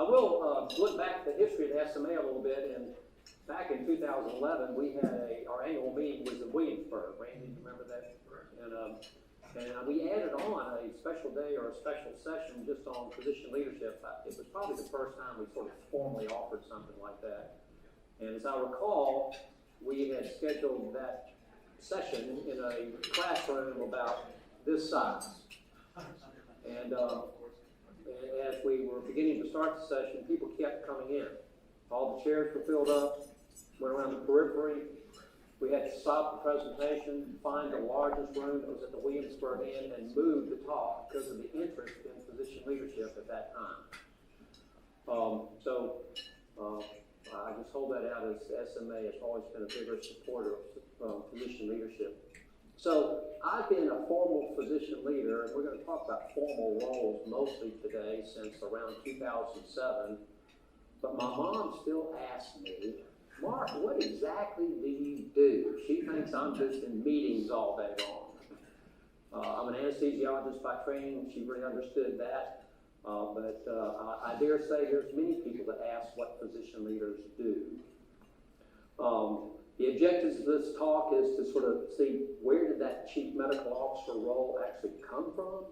I will look back at the history of the SMA a little bit. And back in 2011, we had our annual meeting was in Williamsburg. Randy, you remember that? And we added on a special day or a special session just on physician leadership. It was probably the first time we sort of formally offered something like that. And as I recall, we had scheduled that session in a classroom about this size. And as we were beginning to start the session, people kept coming in. All the chairs were filled up, went around the periphery. We had to stop the presentation, find the largest room that was at the Williamsburg Inn, and move the talk because of the interest in physician leadership at that time. I just hold that out as SMA has always been a vigorous supporter of physician leadership. So I've been a formal physician leader, and we're going to talk about formal roles mostly today since around 2007. But my mom still asks me, Mark, what exactly do you do? She thinks I'm just in meetings all day long. I'm an anesthesiologist by training. She really understood that. But I dare say there's many people that ask what physician leaders do. The objectives of this talk is to sort of see where did that chief medical officer role actually come from?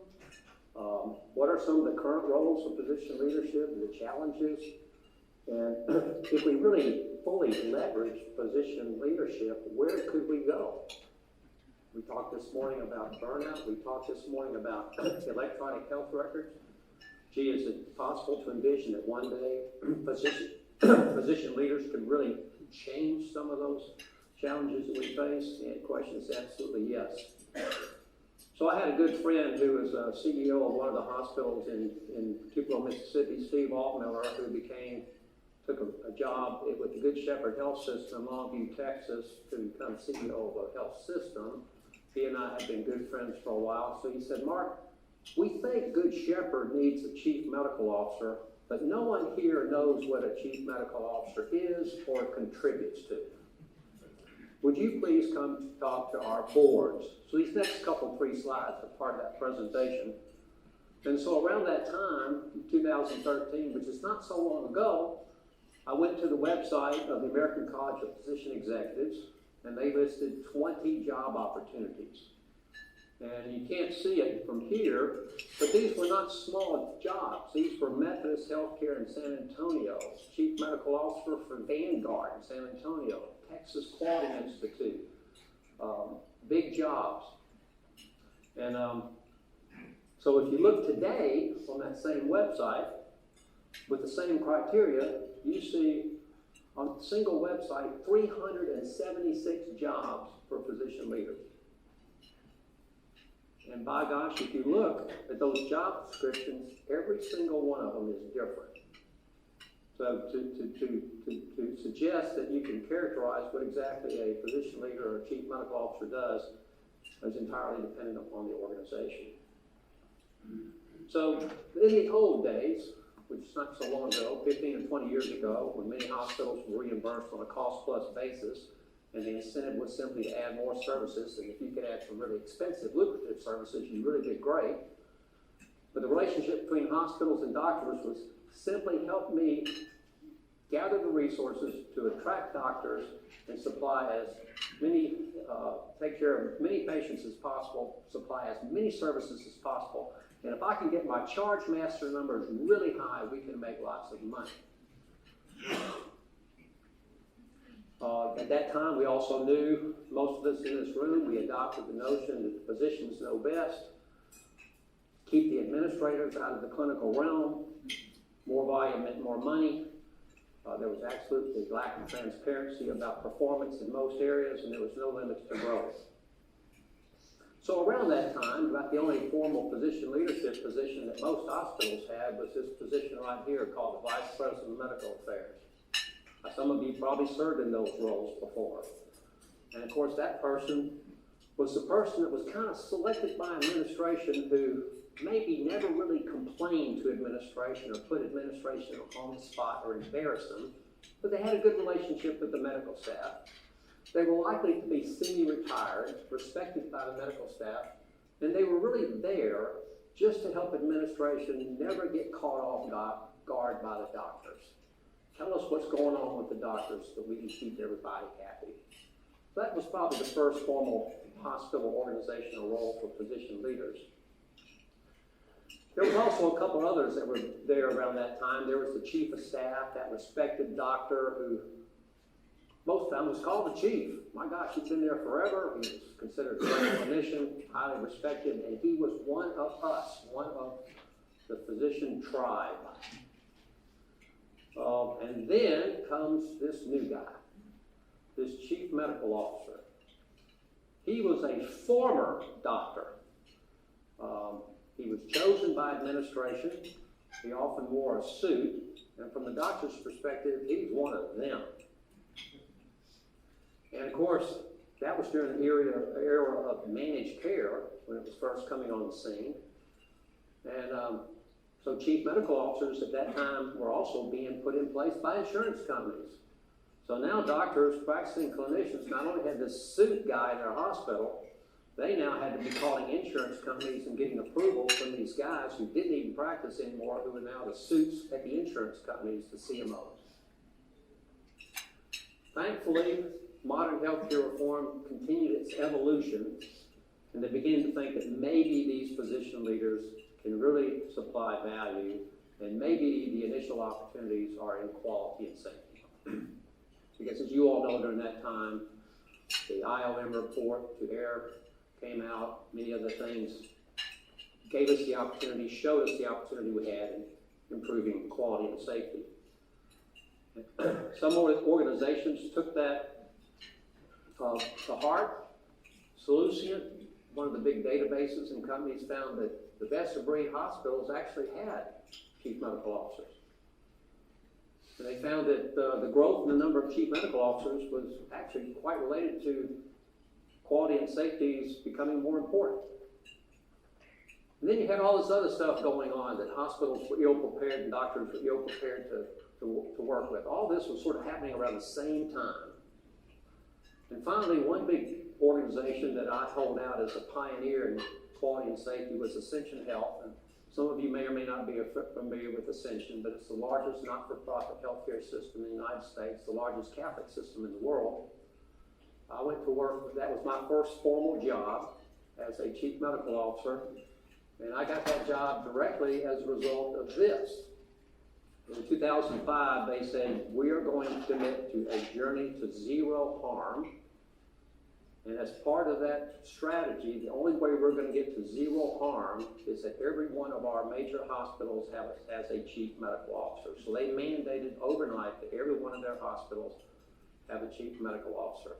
What are some of the current roles of physician leadership and the challenges? And if we really fully leverage physician leadership, where could we go? We talked this morning about burnout. We talked this morning about electronic health records. Gee, is it possible to envision that one day physician leaders could really change some of those challenges that we face? And the question is absolutely yes. So I had a good friend who was a CEO of one of the hospitals in Tupelo, Mississippi, Steve Altmiller, who took a job with the Good Shepherd Health System in Longview, Texas, to become CEO of a health system. He and I have been good friends for a while. So he said, Mark, we think Good Shepherd needs a chief medical officer, but no one here knows what a chief medical officer is or contributes to. Would you please come talk to our boards? So these next three slides are part of that presentation. And so around that time, 2013, which is not so long ago, I went to the website of the American College of Physician Executives, and they listed 20 job opportunities. And you can't see it from here, but these were not small jobs. These were Methodist Healthcare in San Antonio, Chief Medical Officer for Vanguard in San Antonio, Texas Quality Institute, big jobs. And so if you look today on that same website, with the same criteria, you see on a single website 376 jobs for physician leaders. And by gosh, if you look at those job descriptions, every single one of them is different. So to suggest that you can characterize what exactly a physician leader or a chief medical officer does is entirely dependent upon the organization. So in the old days, which is not so long ago, 15 or 20 years ago, when many hospitals were reimbursed on a cost-plus basis, and the incentive was simply to add more services, and if you could add some really expensive, lucrative services, you really did great. But the relationship between hospitals and doctors was simply help me gather the resources to attract doctors and supply as many, take care of as many patients as possible, supply as many services as possible. And if I can get my charge master numbers really high, we can make lots of money. At that time, we also knew, most of us in this room, we adopted the notion that the physicians know best, keep the administrators out of the clinical realm, more volume meant more money. There was absolutely lack of transparency about performance in most areas, and there was no limits to growth. So around that time, about the only formal physician leadership position that most hospitals had was this position right here called the Vice President of Medical Affairs. Now, some of you probably served in those roles before. And of course, that person was the person that was kind of selected by administration who maybe never really complained to administration or put administration on the spot or embarrassed them, but they had a good relationship with the medical staff. They were likely to be semi-retired, respected by the medical staff, and they were really there just to help administration never get caught off guard by the doctors. Tell us what's going on with the doctors so we can keep everybody happy. So that was probably the first formal hospital organizational role for physician leaders. There was also a couple others that were there around that time. There was the chief of staff, that respected doctor who most of the time was called the chief. My gosh, he'd been there forever. He was considered a great clinician, highly respected, and he was one of us, one of the physician tribe. And then comes this new guy, this chief medical officer. He was a former doctor. He was chosen by administration. He often wore a suit, and from the doctor's perspective, he was one of them. And of course, that was during the era of managed care when it was first coming on the scene. And so chief medical officers at that time were also being put in place by insurance companies. So now doctors, practicing clinicians, not only had this suit guy in their hospital, they now had to be calling insurance companies and getting approval from these guys who didn't even practice anymore, who were now the suits at the insurance companies, the CMOs. Thankfully, modern healthcare reform continued its evolution, and they began to think that maybe these physician leaders can really supply value, and maybe the initial opportunities are in quality and safety. Because as you all know, during that time, the IOM report to AIR came out, many other things gave us the opportunity, showed us the opportunity we had in improving quality and safety. Some organizations took that to heart. Solution, one of the big databases and companies, found that the best of breed hospitals actually had chief medical officers. And they found that the growth in the number of chief medical officers was actually quite related to quality and safety becoming more important. And then you had all this other stuff going on, that hospitals were ill-prepared and doctors were ill-prepared to work with. All this was sort of happening around the same time. And finally, one big organization that I hold out as a pioneer in quality and safety was Ascension Health. And some of you may or may not be familiar with Ascension, but it's the largest not-for-profit healthcare system in the United States, the largest Catholic system in the world. I went to work, that was my first formal job as a chief medical officer, and I got that job directly as a result of this. In 2005, they said, we are going to commit to a journey to zero harm. And as part of that strategy, the only way we're going to get to zero harm is that every one of our major hospitals has a chief medical officer. So they mandated overnight that every one of their hospitals have a chief medical officer.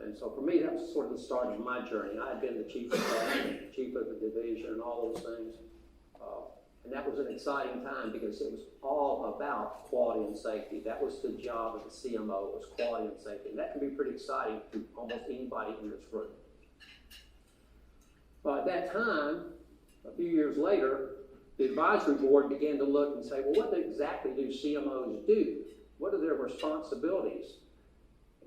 And so for me, that was sort of the start of my journey. I had been the chief of staff, chief of the division, and all those things. And that was an exciting time because it was all about quality and safety. That was the job of the CMO, was quality and safety. And that can be pretty exciting to almost anybody in this room. But at that time, a few years later, the advisory board began to look and say, well, what exactly do CMOs do? What are their responsibilities?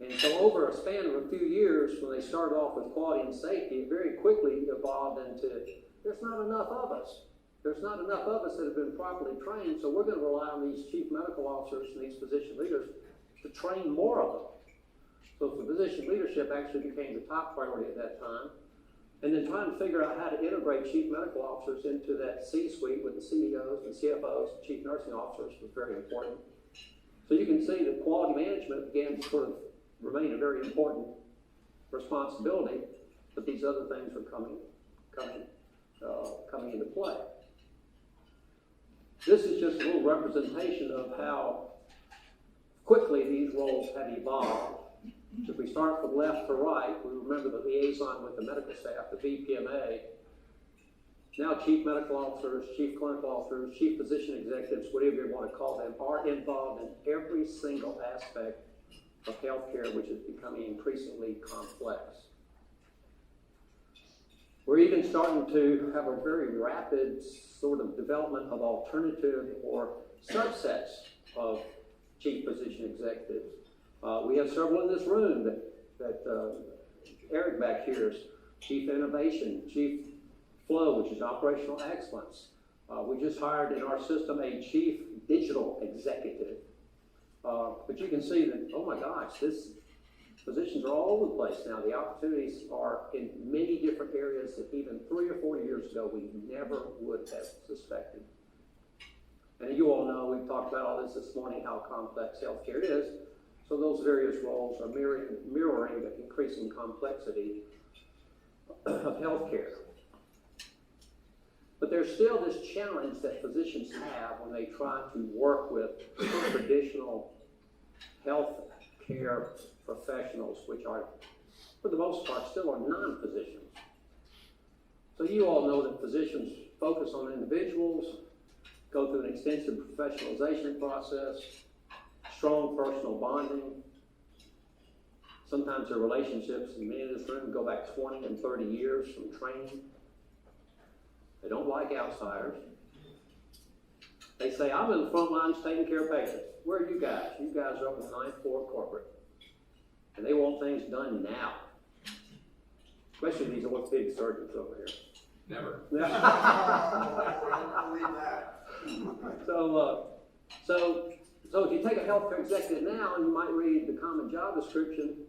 And so over a span of a few years, when they started off with quality and safety, it very quickly evolved into, there's not enough of us. There's not enough of us that have been properly trained, so we're going to rely on these chief medical officers and these physician leaders to train more of them. So physician leadership actually became the top priority at that time. And then trying to figure out how to integrate chief medical officers into that C-suite with the CEOs and CFOs, and chief nursing officers, was very important. So you can see that quality management began to sort of remain a very important responsibility, but these other things were coming into play. This is just a little representation of how quickly these roles have evolved. If we start from left to right, we remember the liaison with the medical staff, the VPMA. Now chief medical officers, chief clinical officers, chief physician executives, whatever you want to call them, are involved in every single aspect of healthcare, which is becoming increasingly complex. We're even starting to have a very rapid sort of development of alternative or subsets of chief physician executives. We have several in this room that Eric back here is chief innovation, chief flow, which is operational excellence. We just hired in our system a chief digital executive. But you can see that, oh my gosh, positions are all over the place now. The opportunities are in many different areas that even 3 or 4 years ago we never would have suspected. And you all know, we've talked about all this morning, how complex healthcare is. So those various roles are mirroring the increasing complexity of healthcare. But there's still this challenge that physicians have when they try to work with traditional health care professionals, which are, for the most part, still are non-physicians. So you all know that physicians focus on individuals, go through an extensive professionalization process, strong personal bonding. Sometimes their relationships, and many in this room, go back 20 and 30 years from training. They don't like outsiders. They say, I'm in the front lines taking care of patients. Where are you guys? You guys are up on the 9th floor corporate. And they want things done now. Especially these orthopedic surgeons over here. Never. I believe that. So if you take a healthcare executive now, and you might read the common job description,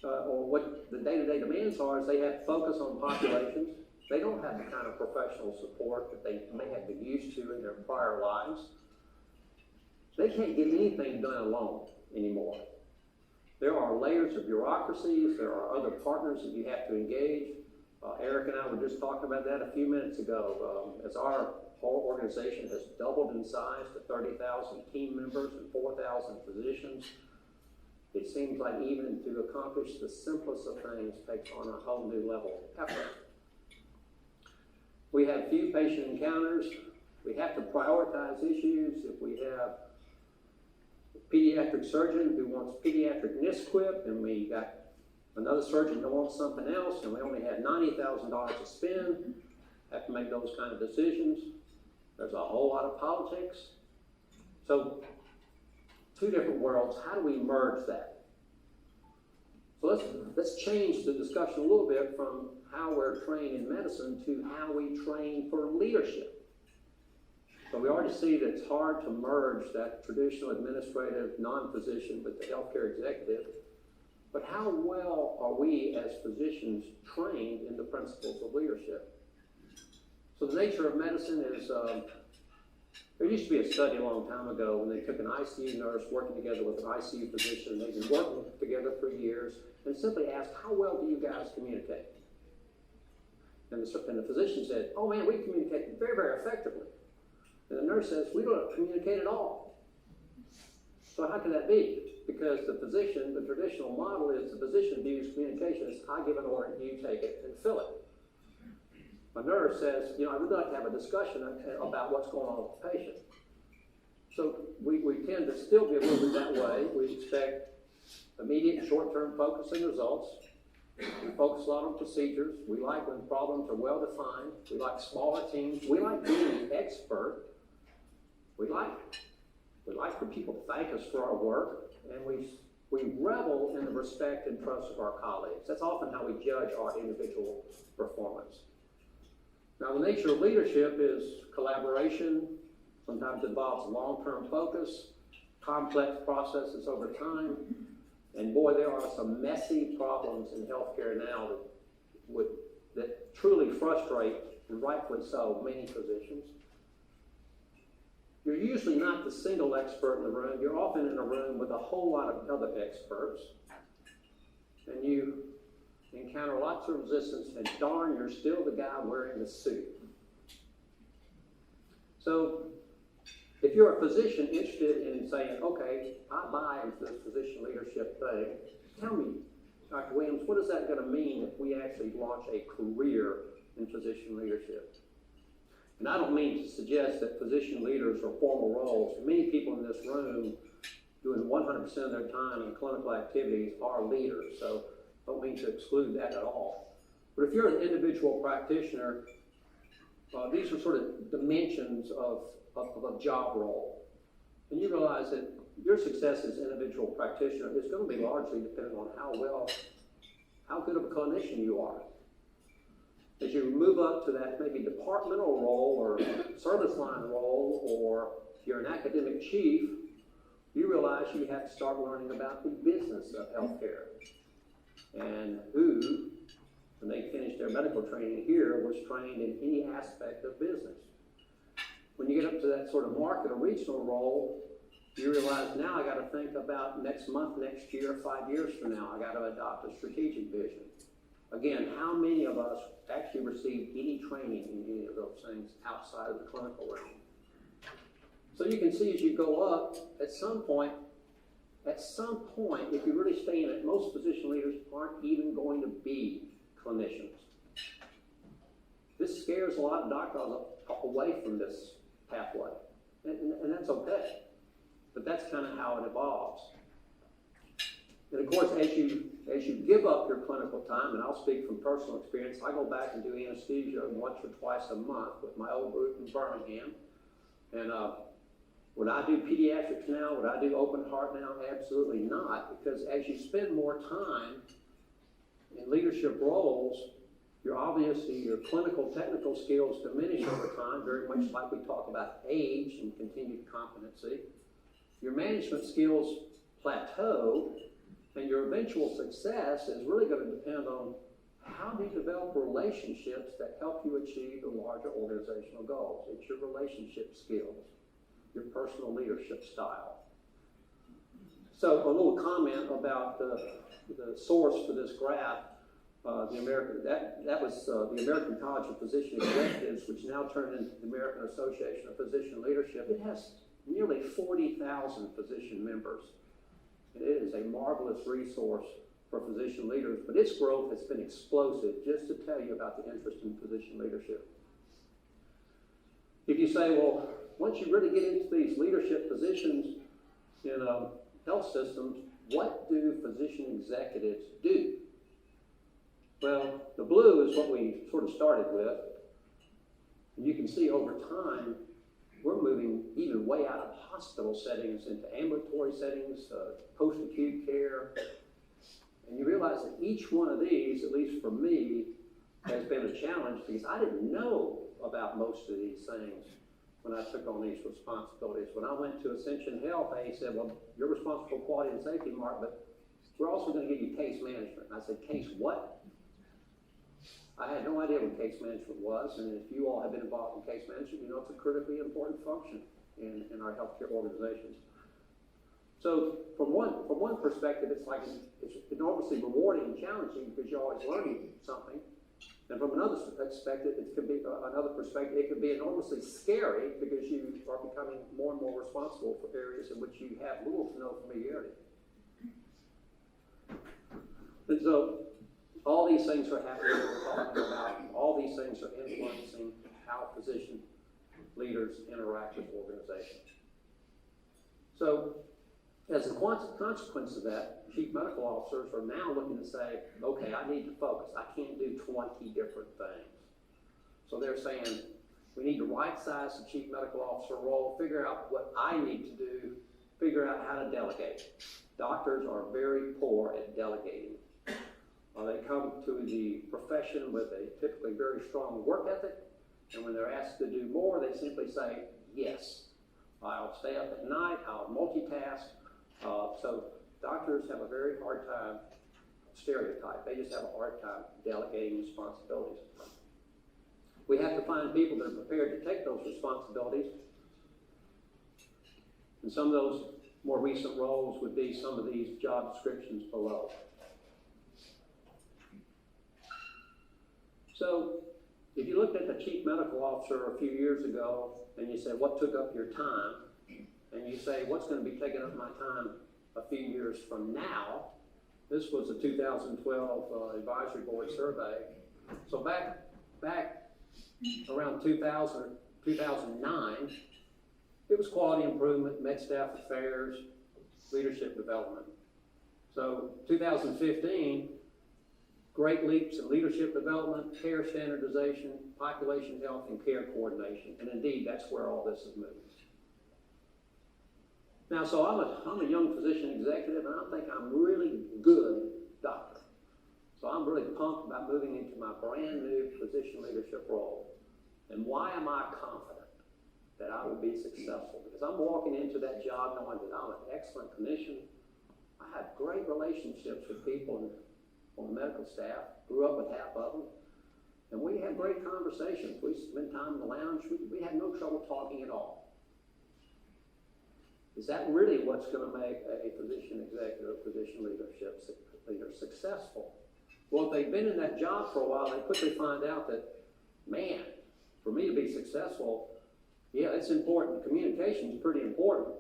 or what the day-to-day demands are, is they have to focus on populations. They don't have the kind of professional support that they may have been used to in their prior lives. They can't get anything done alone anymore. There are layers of bureaucracies. There are other partners that you have to engage. Eric and I were just talking about that a few minutes ago. As our whole organization has doubled in size to 30,000 team members and 4,000 physicians, it seems like even to accomplish the simplest of things takes on a whole new level of effort. We have few patient encounters. We have to prioritize issues. If we have a pediatric surgeon who wants pediatric NISQIP, and we got another surgeon who wants something else, and we only have $90,000 to spend, have to make those kind of decisions. There's a whole lot of politics. So, two different worlds. How do we merge that? So let's change the discussion a little bit from how we're trained in medicine to how we train for leadership. So we already see that it's hard to merge that traditional administrative non-physician with the healthcare executive. But how well are we as physicians trained in the principles of leadership? So the nature of medicine is, there used to be a study a long time ago when they took an ICU nurse working together with an ICU physician. They've been working together for years and simply asked, how well do you guys communicate? And the physician said, oh man, we communicate very, very effectively. And the nurse says, we don't communicate at all. So how can that be? Because the physician, the traditional model is the physician views communication as I give an order, you take it and fill it. A nurse says, I'd really like to have a discussion about what's going on with the patient. So we tend to still be a little bit that way. We expect immediate short-term focus and results. We focus a lot on procedures. We like when problems are well-defined. We like smaller teams. We like being the expert. We like for people to thank us for our work, and we revel in the respect and trust of our colleagues. That's often how we judge our individual performance. Now, the nature of leadership is collaboration. Sometimes it involves long-term focus, complex processes over time. And boy, there are some messy problems in healthcare now that truly frustrate, and rightfully so, many physicians. You're usually not the single expert in the room. You're often in a room with a whole lot of other experts. And you encounter lots of resistance, and darn, you're still the guy wearing the suit. So, if you're a physician interested in saying, okay, I buy into this physician leadership thing, tell me, Dr. Williams, what is that going to mean if we actually launch a career in physician leadership? And I don't mean to suggest that physician leaders are formal roles. Many people in this room doing 100% of their time in clinical activities are leaders, so don't mean to exclude that at all. But if you're an individual practitioner, these are sort of dimensions of a job role. And you realize that your success as an individual practitioner is going to be largely dependent on how good of a clinician you are. As you move up to that maybe departmental role or service line role, or you're an academic chief, you realize you have to start learning about the business of healthcare. And who, when they finished their medical training here, was trained in any aspect of business. When you get up to that sort of market or regional role, you realize now I got to think about next month, next year, 5 years from now. I got to adopt a strategic vision. Again, how many of us actually received any training in any of those things outside of the clinical realm? So you can see as you go up, at some point, if you really stay in it, most physician leaders aren't even going to be clinicians. This scares a lot of doctors away from this pathway, and that's okay. But that's kind of how it evolves. And of course, as you give up your clinical time, and I'll speak from personal experience, I go back and do anesthesia once or twice a month with my old group in Birmingham. And would I do pediatrics now? Would I do open heart now? Absolutely not, because as you spend more time in leadership roles, your clinical technical skills diminish over time, very much like we talk about age and continued competency. Your management skills plateau, and your eventual success is really going to depend on how do you develop relationships that help you achieve the larger organizational goals. It's your relationship skills, your personal leadership style. So a little comment about the source for this graph. The American College of Physician Executives, which now turned into the American Association of Physician Leadership. It has nearly 40,000 physician members. It is a marvelous resource for physician leaders, but its growth has been explosive, just to tell you about the interest in physician leadership. If you say, well, once you really get into these leadership positions in health systems, what do physician executives do? Well, the blue is what we sort of started with. And you can see over time, we're moving even way out of hospital settings into ambulatory settings, post-acute care. And you realize that each one of these, at least for me, has been a challenge because I didn't know about most of these things when I took on these responsibilities. When I went to Ascension Health, they said, well, you're responsible for quality and safety, Mark, but we're also going to give you case management. And I said, case what? I had no idea what case management was, and if you all have been involved in case management, you know it's a critically important function in our healthcare organizations. So from one perspective, it's enormously rewarding and challenging because you're always learning something. And from another perspective, it could be enormously scary because you are becoming more and more responsible for areas in which you have little to no familiarity. And so all these things are happening that we're talking about. All these things are influencing how physician leaders interact with organizations. So as a consequence of that, chief medical officers are now looking to say, okay, I need to focus. I can't do 20 different things. So they're saying, we need to right-size the chief medical officer role, figure out what I need to do, figure out how to delegate. Doctors are very poor at delegating. They come to the profession with a typically very strong work ethic, and when they're asked to do more, they simply say, yes. I'll stay up at night, I'll multitask. So doctors have a very hard time, stereotype, they just have a hard time delegating responsibilities. We have to find people that are prepared to take those responsibilities. And some of those more recent roles would be some of these job descriptions below. So if you looked at the chief medical officer a few years ago and you said, what took up your time? And you say, what's going to be taking up my time a few years from now? This was a 2012 advisory board survey. So back around 2000, 2009, it was quality improvement, med staff affairs, leadership development. So 2015, great leaps in leadership development, care standardization, population health, and care coordination. And indeed, that's where all this is moving. Now, so I'm a young physician executive, and I think I'm really good doctor. So I'm really pumped about moving into my brand new physician leadership role. And why am I confident that I will be successful? Because I'm walking into that job knowing that I'm an excellent clinician. I have great relationships with people on the medical staff, grew up with half of them, and we had great conversations. We spent time in the lounge. We had no trouble talking at all. Is that really what's going to make a physician executive, physician leader successful? Well, if they've been in that job for a while, they quickly find out that, man, for me to be successful, yeah, it's important. Communication is pretty important.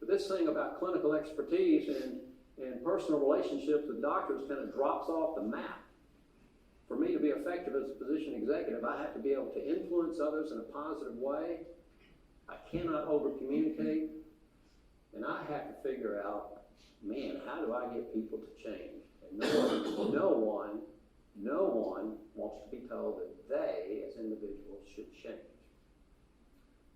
But this thing about clinical expertise and personal relationships with doctors kind of drops off the map. For me to be effective as a physician executive, I have to be able to influence others in a positive way. I cannot over-communicate. And I have to figure out, man, how do I get people to change? And no one wants to be told that they, as individuals, should change.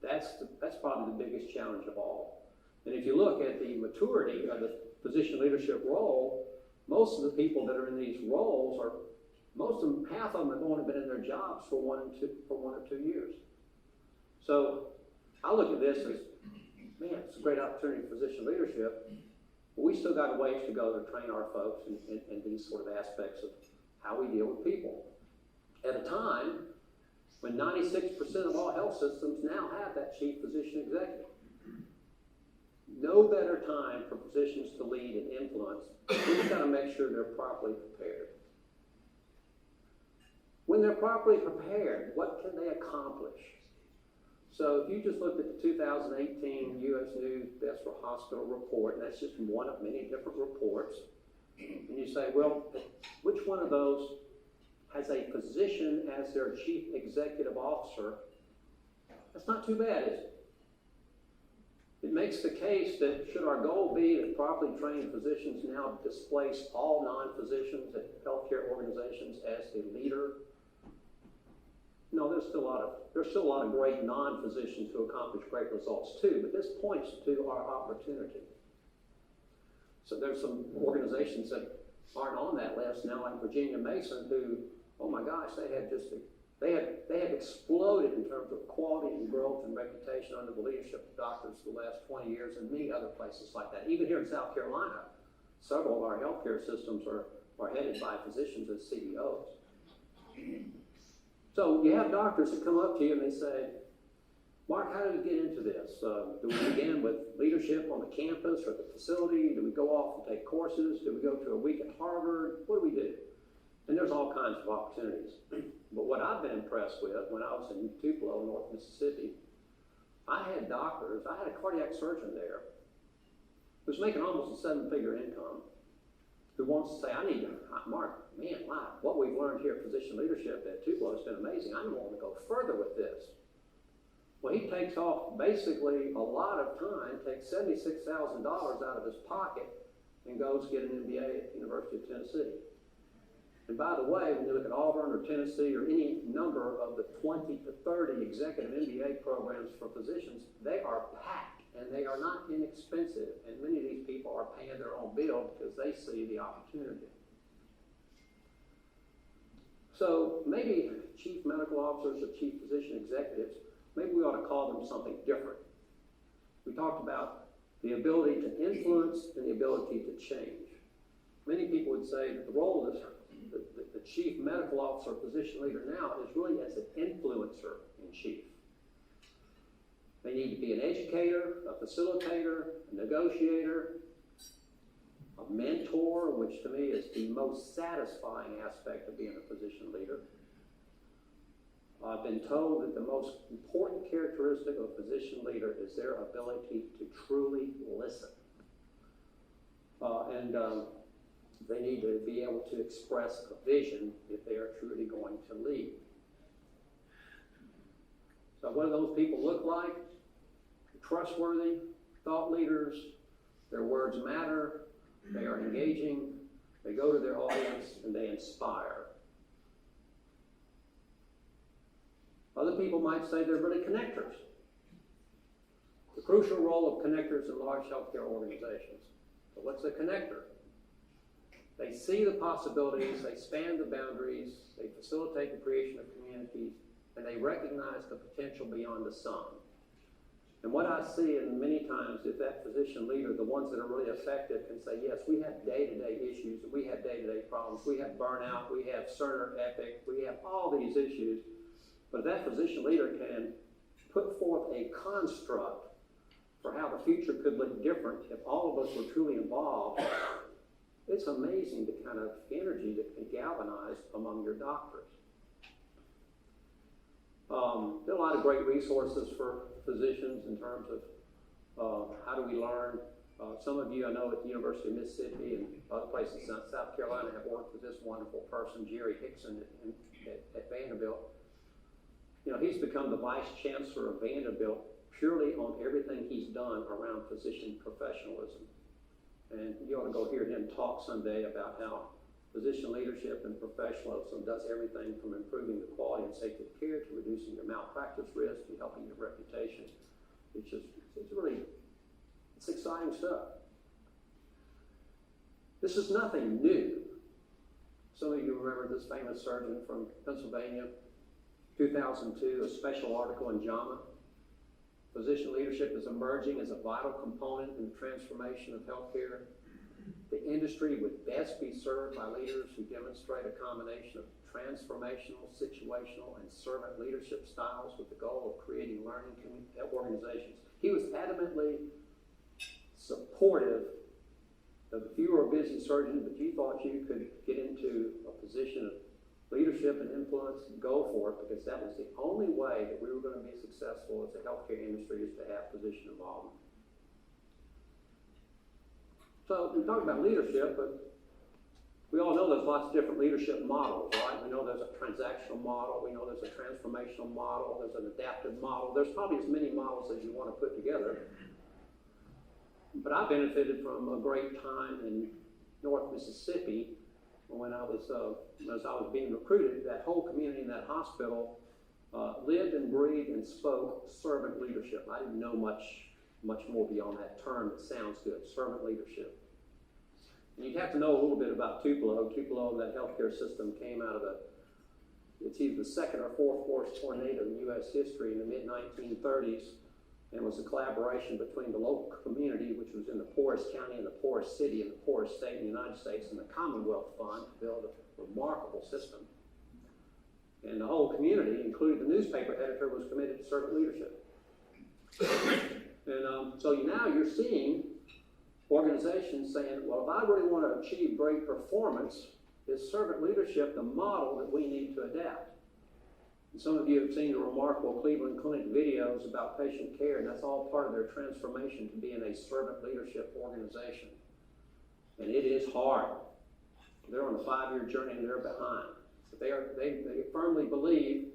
That's probably the biggest challenge of all. And if you look at the maturity of the physician leadership role, most of the people that are in these roles half of them have only been in their jobs for 1 or 2 years. So I look at this as, man, it's a great opportunity for physician leadership, but we still got a ways to go to train our folks in these sort of aspects of how we deal with people. At a time when 96% of all health systems now have that chief physician executive. No better time for physicians to lead and influence. We've got to make sure they're properly prepared. When they're properly prepared, what can they accomplish? So if you just looked at the 2018 U.S. News Best for Hospital report, and that's just one of many different reports, and you say, well, which one of those has a physician as their chief executive officer? That's not too bad, is it? It makes the case that should our goal be that properly trained physicians now displace all non-physicians at healthcare organizations as the leader? No, there's still a lot of great non-physicians who accomplish great results too, but this points to our opportunity. So there's some organizations that aren't on that list now, like Virginia Mason, who, oh my gosh, they have exploded in terms of quality and growth and reputation under the leadership of doctors for the last 20 years, and many other places like that. Even here in South Carolina, several of our healthcare systems are headed by physicians as CEOs. So you have doctors that come up to you and they say, Mark, how do we get into this? Do we begin with leadership on the campus or the facility? Do we go off and take courses? Do we go to a week at Harvard? What do we do? And there's all kinds of opportunities. But what I've been impressed with when I was in Tupelo, North Mississippi, I had a cardiac surgeon there who was making almost a 7-figure income, who wants to say, Mark, man, wow, what we've learned here at physician leadership at Tupelo has been amazing. I want to go further with this. Well, he takes off basically a lot of time, takes $76,000 out of his pocket, and goes get an MBA at the University of Tennessee. And by the way, when you look at Auburn or Tennessee or any number of the 20 to 30 executive MBA programs for physicians, they are packed and they are not inexpensive. And many of these people are paying their own bill because they see the opportunity. So maybe chief medical officers or chief physician executives, maybe we ought to call them something different. We talked about the ability to influence and the ability to change. Many people would say that the role of the chief medical officer, physician leader now is really as an influencer in chief. They need to be an educator, a facilitator, a negotiator, a mentor, which to me is the most satisfying aspect of being a physician leader. I've been told that the most important characteristic of a physician leader is their ability to truly listen. They need to be able to express a vision if they are truly going to lead. So what do those people look like? Trustworthy, thought leaders, their words matter, they are engaging, they go to their audience, and they inspire. Other people might say they're really connectors. The crucial role of connectors in large healthcare organizations. So what's a connector? They see the possibilities, they span the boundaries, they facilitate the creation of communities, and they recognize the potential beyond the sum. And what I see, and many times, is that physician leader, the ones that are really effective, can say, yes, we have day-to-day issues, we have day-to-day problems, we have burnout, we have Cerner Epic, we have all these issues. But if that physician leader can put forth a construct for how the future could look different if all of us were truly involved, it's amazing the kind of energy that can galvanize among your doctors. There are a lot of great resources for physicians in terms of how do we learn. Some of you I know at the University of Mississippi and other places in South Carolina have worked with this wonderful person, Jerry Hickson at Vanderbilt. You know, he's become the vice chancellor of Vanderbilt purely on everything he's done around physician professionalism. And you ought to go hear him talk someday about how physician leadership and professionalism does everything from improving the quality and safety of care to reducing your malpractice risk and helping your reputation. It's exciting stuff. This is nothing new. Some of you remember this famous surgeon from Pennsylvania, 2002, a special article in JAMA. Physician leadership is emerging as a vital component in the transformation of healthcare. The industry would best be served by leaders who demonstrate a combination of transformational, situational, and servant leadership styles with the goal of creating learning organizations. He was adamantly supportive of if you were a busy surgeon, but you thought you could get into a position of leadership and influence, go for it, because that was the only way that we were going to be successful as a healthcare industry is to have physician involvement. So we talk about leadership, but we all know there's lots of different leadership models, right? We know there's a transactional model, we know there's a transformational model, there's an adaptive model. There's probably as many models as you want to put together. But I benefited from a great time in North Mississippi when I was, as I was being recruited. That whole community in that hospital lived and breathed and spoke servant leadership. I didn't know much more beyond that term that sounds good, servant leadership. And you'd have to know a little bit about Tupelo. Tupelo, that healthcare system, came out of it's either the second or fourth worst tornado in U.S. history in the mid-1930s, and was a collaboration between the local community, which was in the poorest county and the poorest city and the poorest state in the United States, and the Commonwealth Fund to build a remarkable system. And the whole community, including the newspaper editor, was committed to servant leadership. And so now you're seeing organizations saying, well, if I really want to achieve great performance, is servant leadership the model that we need to adapt? And some of you have seen the remarkable Cleveland Clinic videos about patient care, and that's all part of their transformation to being a servant leadership organization. And it is hard. They're on a 5-year journey and they're behind. But they firmly believe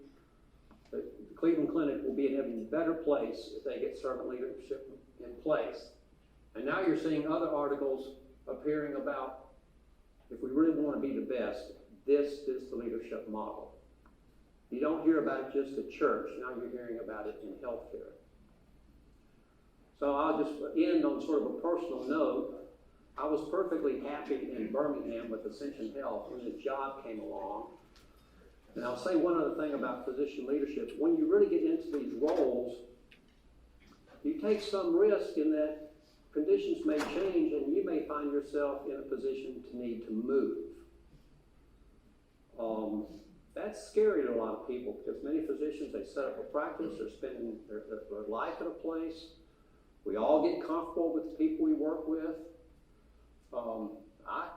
that the Cleveland Clinic will be in an even better place if they get servant leadership in place. And now you're seeing other articles appearing about if we really want to be the best, this is the leadership model. You don't hear about it just at church. Now you're hearing about it in healthcare. So I'll just end on sort of a personal note. I was perfectly happy in Birmingham with Ascension Health when the job came along. And I'll say one other thing about physician leadership. When you really get into these roles, you take some risk in that conditions may change and you may find yourself in a position to need to move. That's scary to a lot of people because many physicians, they set up a practice, they're spending their life at a place. We all get comfortable with the people we work with. I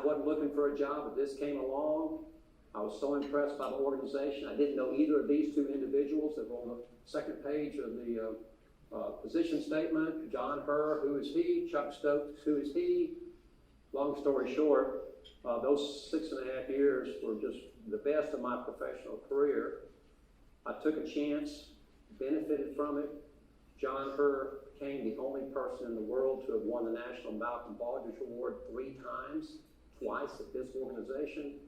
wasn't looking for a job, but this came along. I was so impressed by the organization. I didn't know either of these two individuals that were on the second page of the position statement. John Herr, who is he? Chuck Stokes, who is he? Long story short, those 6.5 years were just the best of my professional career. I took a chance, benefited from it. John Herr became the only person in the world to have won the National Malcolm Baldrige Award 3 times, twice at this organization.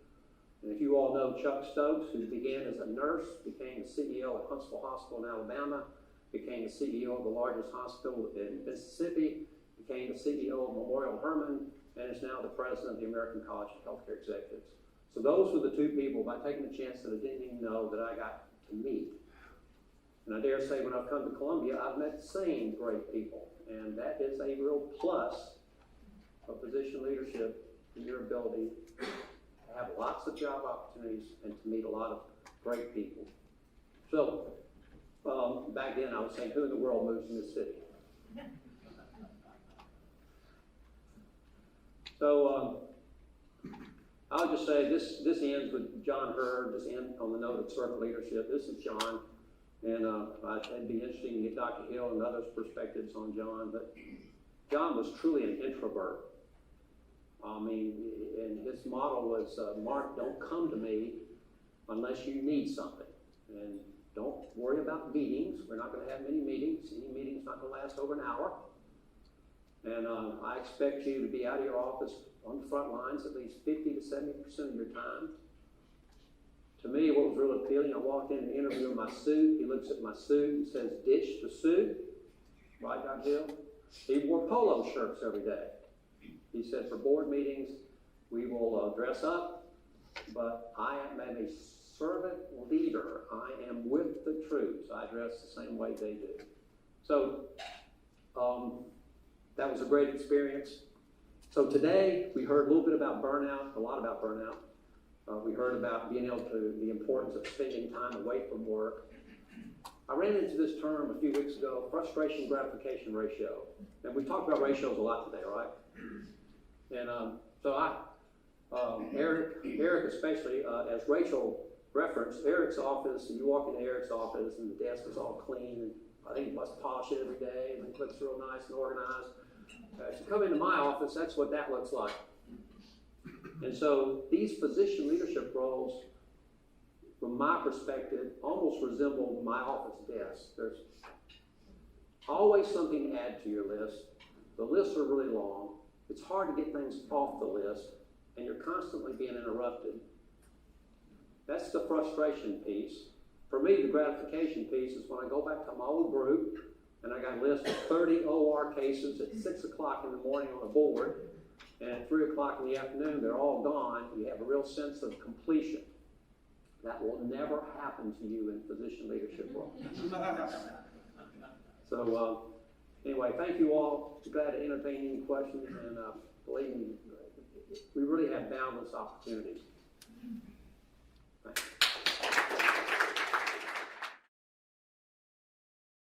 And if you all know Chuck Stokes, who began as a nurse, became the CEO at Huntsville Hospital in Alabama, became the CEO of the largest hospital in Mississippi, became the CEO of Memorial Hermann, and is now the president of the American College of Healthcare Executives. So those were the two people, by taking the chance that I didn't even know, that I got to meet. And I dare say when I've come to Columbia, I've met the same great people. And that is a real plus of physician leadership in your ability to have lots of job opportunities and to meet a lot of great people. So, back then I was saying, who in the world moves in this city? So, I'll just say this ends with John Hurd, this ends on the note of servant leadership. This is John, and it'd be interesting to get Dr. Hill and others' perspectives on John, but John was truly an introvert. I mean, and his motto was, Mark, don't come to me unless you need something. And don't worry about meetings. We're not going to have many meetings. Any meeting's not going to last over an hour. And I expect you to be out of your office on the front lines at least 50 to 70% of your time. To me, what was really appealing, I walked in and interviewed my suit. He looks at my suit and says, ditch the suit. Right, Dr. Hill? He wore polo shirts every day. He said, for board meetings, we will dress up, but I am a servant leader. I am with the troops. I dress the same way they do. So that was a great experience. So today, we heard a little bit about burnout, a lot about burnout. We heard about being able to, the importance of spending time away from work. I ran into this term a few weeks ago, frustration gratification ratio. And we talked about ratios a lot today, right? And Eric especially, as Rachel referenced, Eric's office, and you walk into Eric's office and the desk is all clean, and I think he must polish it every day, and it looks real nice and organized. If you come into my office, that's what that looks like. And so these physician leadership roles, from my perspective, almost resemble my office desk. There's always something to add to your list. The lists are really long. It's hard to get things off the list, and you're constantly being interrupted. That's the frustration piece. For me, the gratification piece is when I go back to my old group, and I got a list of 30 OR cases at 6 o'clock in the morning on a board, and at 3 o'clock in the afternoon, they're all gone. You have a real sense of completion. That will never happen to you in physician leadership roles. So, anyway, thank you all. Glad to entertain any questions, and believe me, we really have boundless opportunities.